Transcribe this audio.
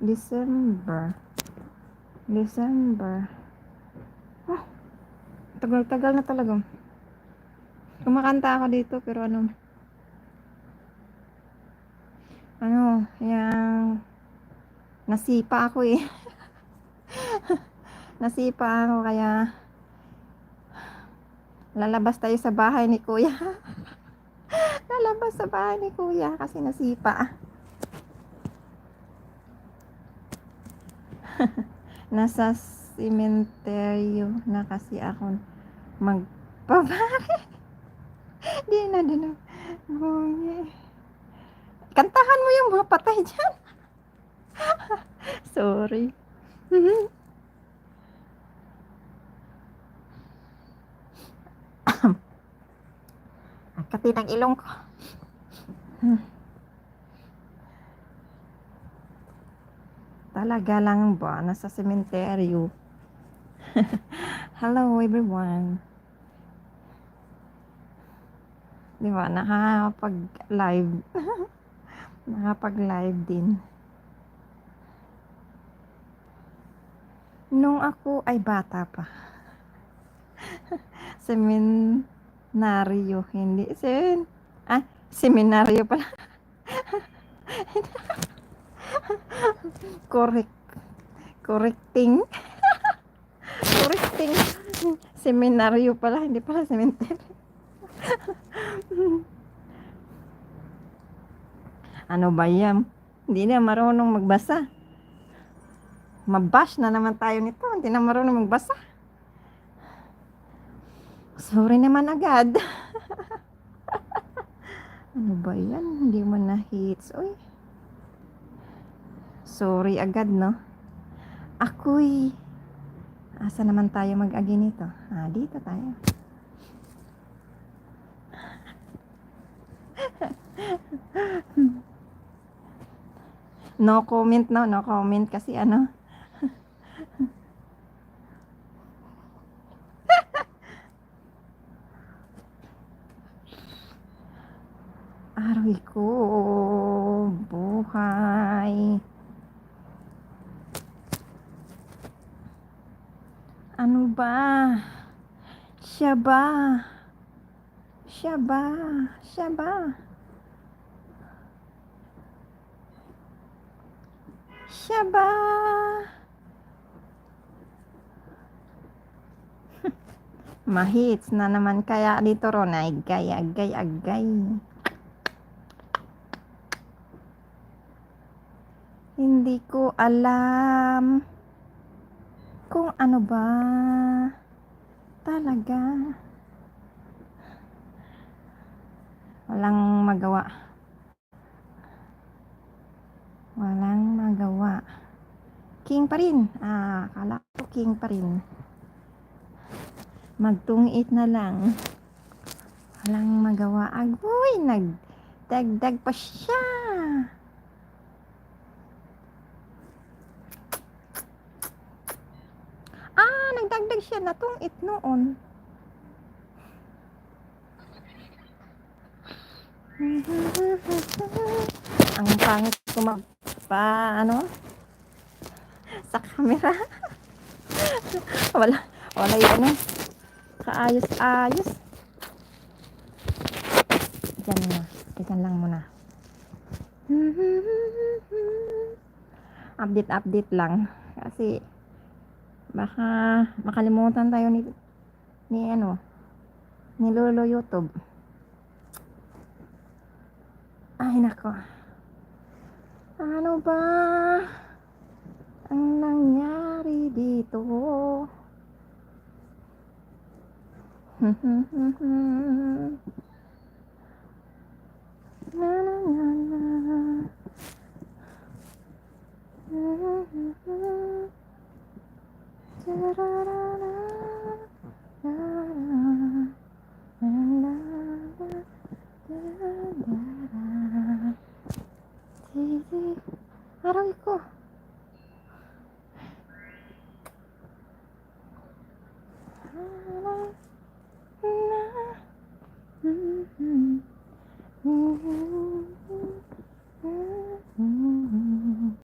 December. December. Oh, tagal-tagal na talaga. Kumakanta ako dito pero ano, yung nasipa ako eh. Nasipa ako kaya lalabas tayo sa bahay ni kuya. Lalabas sa bahay ni kuya kasi nasipa. Nasa sementeryo na kasi ako magpapare. Di na din. Kantahan mo yung mga patay dyan. Sorry. Ang kati ng ilong ko. Talaga lang ba? Nasa sementeryo. Hello everyone. Di ba? Nakapag-live. Nakapag-live din. Nung ako ay bata pa. Seminaryo. Hindi. Seminaryo pala. Correcting. Correcting. Seminaryo pala. Hindi pala sementeryo. Ano ba yan? Hindi na marunong magbasa. Mabash na naman tayo nito. Hindi na marunong magbasa. Sorry naman agad. Ano ba yan? Hindi mo na hits. Uy. Sorry agad, no? Ako'y... Asa naman tayo mag-agi nito? Dito tayo. No comment, no? No comment kasi ano? Aray ko, buhay. Ano ba? Siya ba? Siya ba? Siya ba? Siya ba? Mahits na naman kaya dito ron. Agay, agay, agay. Hindi ko alam kung ano ba talaga. Walang magawa. Walang magawa. King pa rin. Akala ko king pa rin. Magtungit na lang. Walang magawa. Agoy, nagdagdag pa siya. Nagdagdag siya na tungit noon. Ang pangit ko sa camera. wala yung kaayos-ayos. Diyan lang muna. Update lang kasi baka makalimutan tayo ni Lolo YouTube. Ay nako, ano ba ang nangyari dito? Na na na na. Aray ko.